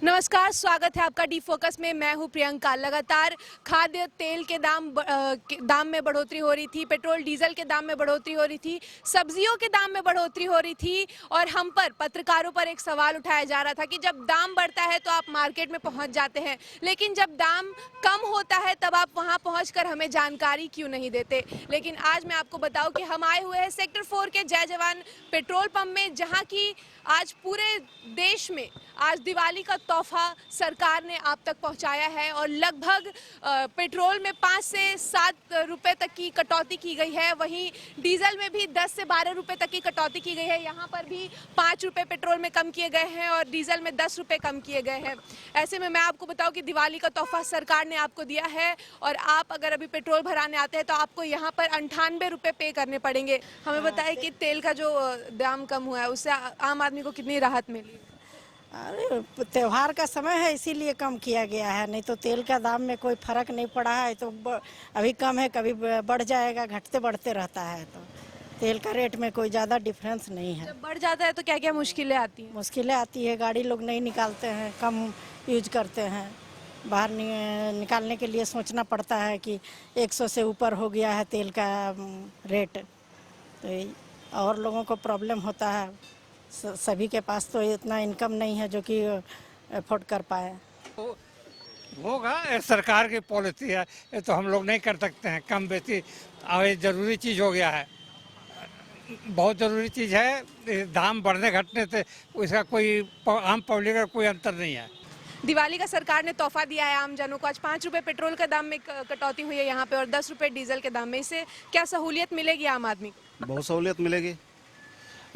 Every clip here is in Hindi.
नमस्कार, स्वागत है आपका डी फोकस में। मैं हूं प्रियंका। लगातार खाद्य तेल के दाम में बढ़ोतरी हो रही थी, पेट्रोल डीजल के दाम में बढ़ोतरी हो रही थी, सब्जियों के दाम में बढ़ोतरी हो रही थी और हम पर पत्रकारों पर एक सवाल उठाया जा रहा था कि जब दाम बढ़ता है तो आप मार्केट में पहुंच जाते हैं, लेकिन जब दाम कम होता है तब आप वहां पहुंचकर हमें जानकारी क्यों नहीं देते। लेकिन आज मैं आपको बताऊं कि हम आए हुए हैं सेक्टर 4 के जय जवान पेट्रोल पंप में, जहां की आज पूरे देश में आज दिवाली का तोहफा सरकार ने आप तक पहुंचाया है और लगभग पेट्रोल में 5 से 7 रुपए तक की कटौती की गई है। वहीं डीजल में भी 10 से 12 रुपए तक की कटौती की गई है। यहाँ पर भी 5 रुपए पेट्रोल में कम किए गए हैं और डीजल में 10 रुपए कम किए गए हैं। ऐसे में मैं आपको बताऊं कि दिवाली का तोहफा सरकार ने आपको दिया है और आप अगर अभी पेट्रोल भराने आते हैं तो आपको यहाँ पर 98 रुपए पे करने पड़ेंगे। हमें बताएं कि तेल का जो दाम कम हुआ है उससे आम आदमी को कितनी राहत मिली? अरे त्योहार का समय है इसीलिए कम किया गया है, नहीं तो तेल का दाम में कोई फर्क नहीं पड़ा है। तो अभी कम है, कभी बढ़ जाएगा, घटते बढ़ते रहता है। तो तेल का रेट में कोई ज़्यादा डिफरेंस नहीं है। जब बढ़ जाता है तो क्या क्या मुश्किलें आती हैं? मुश्किलें आती है, गाड़ी लोग नहीं निकालते हैं, कम यूज करते हैं। बाहर निकालने के लिए सोचना पड़ता है कि 100 से ऊपर हो गया है तेल का रेट, तो और लोगों को प्रॉब्लम होता है। सभी के पास तो इतना इनकम नहीं है जो कि अफोर्ड कर पाए। होगा, ये सरकार की पॉलिसी है, ये तो हम लोग नहीं कर सकते हैं। कम बेसी अब ये जरूरी चीज़ हो गया है, बहुत ज़रूरी चीज़ है। दाम बढ़ने घटने से इसका कोई आम पब्लिक का कोई अंतर नहीं है। दिवाली का सरकार ने तोहफा दिया है आम जनों को। आज 5 रुपए पेट्रोल के दाम में कटौती हुई है यहाँ पे और 10 रुपए डीजल के दाम में। इससे क्या सहूलियत मिलेगी आम आदमी को? बहुत सहूलियत मिलेगी,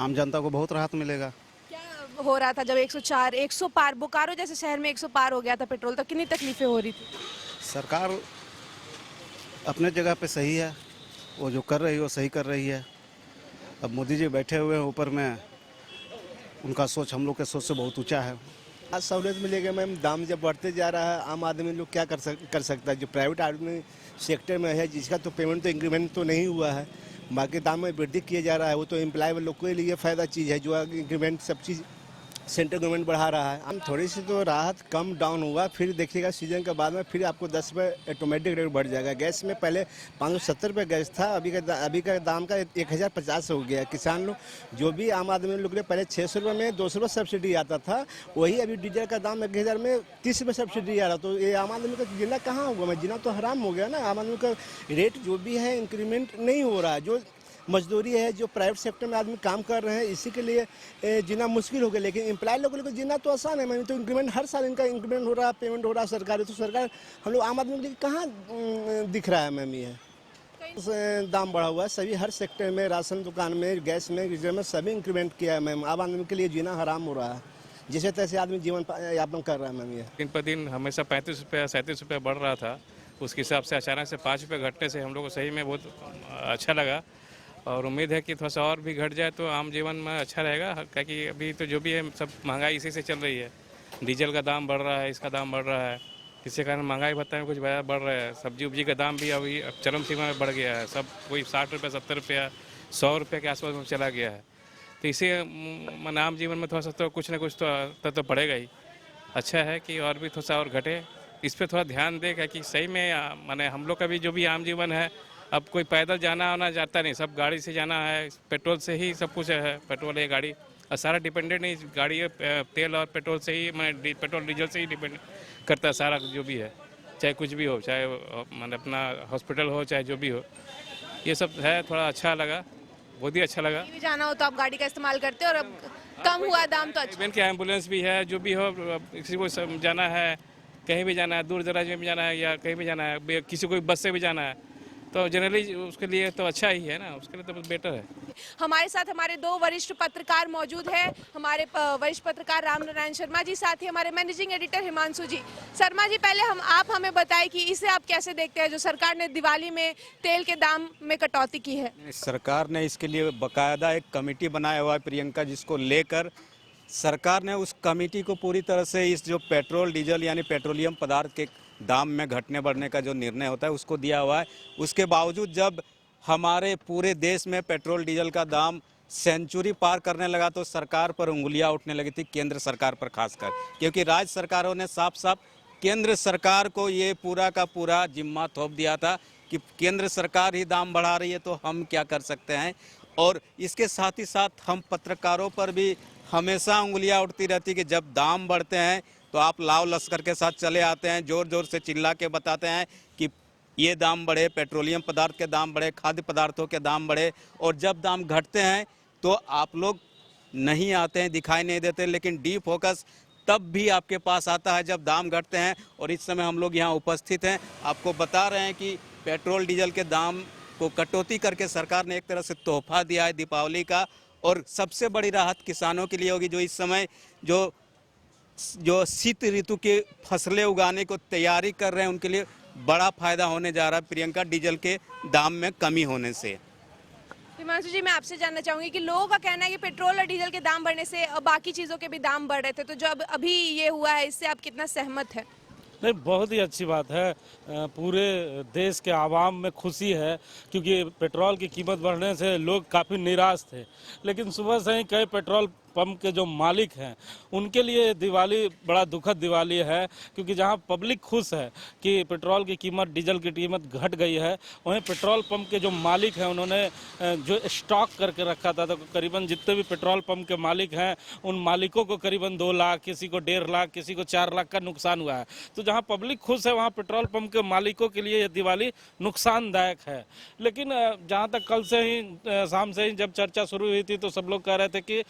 आम जनता को बहुत राहत मिलेगा। क्या हो रहा था जब 104 100 पार, बोकारो जैसे शहर में 100 पार हो गया था पेट्रोल, तो कितनी तकलीफें हो रही थी? सरकार अपने जगह पे सही है, वो जो कर रही है वो सही कर रही है। अब मोदी जी बैठे हुए हैं ऊपर में, उनका सोच हम लोग के सोच से बहुत ऊंचा है। आज सहूलियत मिलेगी मैम। दाम जब बढ़ते जा रहा है, आम आदमी लोग क्या कर सकता है। जो प्राइवेट आदमी सेक्टर में है, जिसका तो पेमेंट तो इंक्रीमेंट तो नहीं हुआ है, बाकी दाम में वृद्धि किया जा रहा है, वो तो एम्प्लॉय लोग के लिए फ़ायदा चीज़ है। जो इंक्रीमेंट सब चीज़ सेंट्रल गवर्नमेंट बढ़ा रहा है। हम थोड़ी सी तो राहत कम डाउन हुआ, फिर देखिएगा सीजन के बाद में फिर आपको 10 रुपये ऑटोमेटिक रेट बढ़ जाएगा। गैस में पहले 570 रुपये गैस था, अभी का दाम का 1050 हो गया। किसान लोग जो भी आम आदमी लोग ने पहले 600 रुपये में 200 रुपये सब्सिडी आता था, वही अभी डीजल का दाम 1000 में 30 रुपये सब्सिडी आ रहा। तो ये आम आदमी का जीना कहाँ होगा? मैं जीना तो हराम हो गया ना। आम आदमी का रेट जो भी है इंक्रीमेंट नहीं हो रहा है। जो मजदूरी है, जो प्राइवेट सेक्टर में आदमी काम कर रहे हैं, इसी के लिए जीना मुश्किल हो गया। लेकिन एम्प्लॉय लोगों को जीना तो आसान है। मैंने तो इंक्रीमेंट हर साल इनका इंक्रीमेंट हो रहा है, पेमेंट हो रहा है सरकारी। तो सरकार हम लोग आम आदमी के लिए कहाँ दिख रहा है मैम? ये दाम बढ़ा हुआ है सभी, हर सेक्टर में, राशन दुकान में, गैस में, डीजल में सभी इंक्रीमेंट किया है मैम। आम आदमी के लिए जीना हराम हो रहा है, जैसे तैसे आदमी जीवन यापन कर रहा है मैम। ये दिन पर दिन हमेशा 35 रुपये 37 रुपये बढ़ रहा था, उसके हिसाब से अचानक से 5 रुपये घटने से हम लोग को सही में बहुत अच्छा लगा और उम्मीद है कि थोड़ा सा और भी घट जाए तो आम जीवन में अच्छा रहेगा। क्योंकि अभी तो जो भी है सब महंगाई इसी से चल रही है। डीजल का दाम बढ़ रहा है, इसका दाम बढ़ रहा है, इसके कारण महंगाई भत्ता में कुछ बढ़ रहा है। सब्जी उब्जी का दाम भी अभी चरम सीमा में बढ़ गया है। सब कोई 60 रुपये 70 रुपया 100 रुपये के आसपास में चला गया है। तो इसे मन आम जीवन में थोड़ा सा तो कुछ ना कुछ तो पड़ेगा ही। अच्छा है कि और भी थोड़ा सा और घटे, इस पर थोड़ा ध्यान देगा कि सही में माने हम लोग का भी जो भी आम जीवन है, अब कोई पैदल जाना आना जाता नहीं, सब गाड़ी से जाना है। पेट्रोल से ही सब कुछ है, पेट्रोल है गाड़ी और सारा डिपेंडेंट नहीं गाड़ी तेल और पेट्रोल से ही, मैंने पेट्रोल डीजल से ही डिपेंड करता है सारा जो भी है, चाहे कुछ भी हो, चाहे मैंने अपना हॉस्पिटल हो, चाहे जो भी हो। ये सब है, थोड़ा अच्छा लगा, बहुत ही अच्छा लगा। कहीं भी जाना हो तो आप गाड़ी का इस्तेमाल करते हो और अब कम हुआ दाम तो अच्छा। इवन के एम्बुलेंस भी है, जो भी हो, किसी को जाना है, कहीं भी जाना है, दूर दराज में भी जाना है या कहीं भी जाना है, किसी को बस से भी जाना है, तो जनरली उसके लिए तो अच्छा ही है ना, उसके लिए तो बेटर है। हमारे साथ हमारे 2 वरिष्ठ पत्रकार मौजूद हैं। हमारे वरिष्ठ पत्रकार राम नारायण शर्मा जी, साथ ही हमारे मैनेजिंग एडिटर हिमांशु जी। शर्मा जी, पहले आप हमें बताएं कि इसे आप कैसे देखते हैं जो सरकार ने दिवाली में तेल के दाम में कटौती की है? सरकार ने इसके लिए बाकायदा एक कमेटी बनाया हुआ है प्रियंका, जिसको लेकर सरकार ने उस कमेटी को पूरी तरह से इस जो पेट्रोल डीजल यानी पेट्रोलियम पदार्थ के दाम में घटने बढ़ने का जो निर्णय होता है उसको दिया हुआ है। उसके बावजूद जब हमारे पूरे देश में पेट्रोल डीजल का दाम सेंचुरी पार करने लगा तो सरकार पर उंगलियां उठने लगी थी, केंद्र सरकार पर खासकर, क्योंकि राज्य सरकारों ने साफ साफ केंद्र सरकार को ये पूरा का पूरा जिम्मा थोप दिया था कि केंद्र सरकार ही दाम बढ़ा रही है तो हम क्या कर सकते हैं। और इसके साथ ही साथ हम पत्रकारों पर भी हमेशा उंगलियां उठती रहती कि जब दाम बढ़ते हैं तो आप लाव लश्कर के साथ चले आते हैं, जोर जोर से चिल्ला के बताते हैं कि ये दाम बढ़े, पेट्रोलियम पदार्थ के दाम बढ़े, खाद्य पदार्थों के दाम बढ़े, और जब दाम घटते हैं तो आप लोग नहीं आते हैं, दिखाई नहीं देते। लेकिन डी फोकस तब भी आपके पास आता है जब दाम घटते हैं, और इस समय हम लोग यहाँ उपस्थित हैं, आपको बता रहे हैं कि पेट्रोल डीजल के दाम को कटौती करके सरकार ने एक तरह से तोहफा दिया है दीपावली का। और सबसे बड़ी राहत किसानों के लिए होगी जो इस समय जो शीत ऋतु के फसलें उगाने को तैयारी कर रहे हैं, उनके लिए बड़ा फायदा होने जा रहा है प्रियंका, डीजल के दाम में कमी होने से। हिमांशु जी, मैं आपसे जानना चाहूंगी कि लोगों का कहना है कि पेट्रोल और डीजल के दाम बढ़ने से बाकी चीज़ों के भी दाम बढ़ रहे थे, तो जब अभी ये हुआ है इससे आप कितना सहमत है? नहीं, बहुत ही अच्छी बात है। पूरे देश के आवाम में खुशी है, क्योंकि पेट्रोल की कीमत बढ़ने से लोग काफ़ी निराश थे। लेकिन सुबह से ही कई पेट्रोल पंप के जो मालिक हैं उनके लिए दिवाली बड़ा दुखद दिवाली है, क्योंकि जहां पब्लिक खुश है कि पेट्रोल की कीमत, डीजल की कीमत घट गई है, वहीं पेट्रोल पंप के जो मालिक हैं उन्होंने जो स्टॉक करके रखा था, तो करीबन जितने भी पेट्रोल पंप के मालिक हैं उन मालिकों को करीबन 2 लाख, किसी को 1.5 लाख, किसी को 4 लाख का नुकसान हुआ है। तो जहाँ पब्लिक खुश है वहाँ पेट्रोल पंप के मालिकों के लिए ये दिवाली नुकसानदायक है। लेकिन जहाँ तक कल से ही शाम से ही जब चर्चा शुरू हुई थी तो सब लोग कह रहे थे कि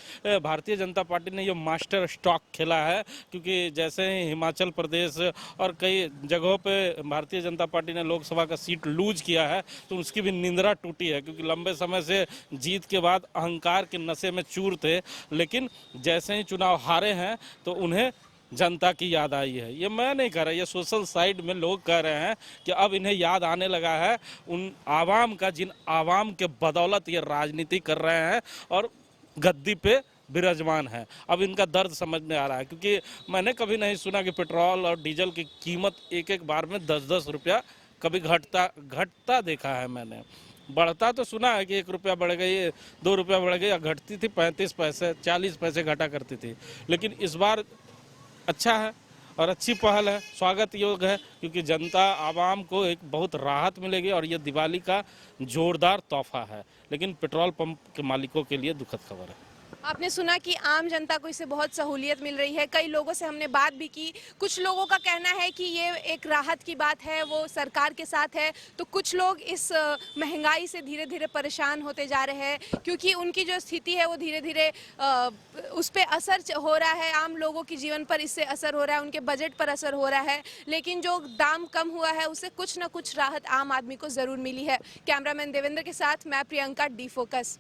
भारतीय जनता पार्टी ने ये मास्टर स्टॉक खेला है, क्योंकि जैसे ही हिमाचल प्रदेश और कई जगहों पे भारतीय जनता पार्टी ने लोकसभा का सीट लूज किया है तो उसकी भी निंद्रा टूटी है, क्योंकि लंबे समय से जीत के बाद अहंकार के नशे में चूर थे। लेकिन जैसे ही चुनाव हारे हैं तो उन्हें जनता की याद आई है। ये मैं नहीं कह रहा, ये सोशल साइड में लोग कह रहे हैं कि अब इन्हें याद आने लगा है उन आवाम का, जिन आवाम के बदौलत ये राजनीति कर रहे हैं और गद्दी पे विराजमान है। अब इनका दर्द समझ में आ रहा है, क्योंकि मैंने कभी नहीं सुना कि पेट्रोल और डीजल की कीमत एक बार में 10-10 रुपया कभी घटता देखा है मैंने। बढ़ता तो सुना है कि 1 रुपया बढ़ गई, 2 रुपया बढ़ गई, या घटती थी 35 पैसे, 40 पैसे घटा करती थी। लेकिन इस बार अच्छा है और अच्छी पहल है, स्वागत योग्य है, क्योंकि जनता आवाम को एक बहुत राहत मिलेगी और ये दिवाली का जोरदार तोहफा है। लेकिन पेट्रोल पंप के मालिकों के लिए दुखद खबर है। आपने सुना कि आम जनता को इससे बहुत सहूलियत मिल रही है। कई लोगों से हमने बात भी की, कुछ लोगों का कहना है कि ये एक राहत की बात है, वो सरकार के साथ है। तो कुछ लोग इस महंगाई से धीरे धीरे परेशान होते जा रहे हैं, क्योंकि उनकी जो स्थिति है वो धीरे धीरे उस पर असर हो रहा है, आम लोगों के जीवन पर इससे असर हो रहा है, उनके बजट पर असर हो रहा है। लेकिन जो दाम कम हुआ है उससे कुछ ना कुछ राहत आम आदमी को ज़रूर मिली है। कैमरामैन देवेंद्र के साथ मैं प्रियंका, डी फोकस।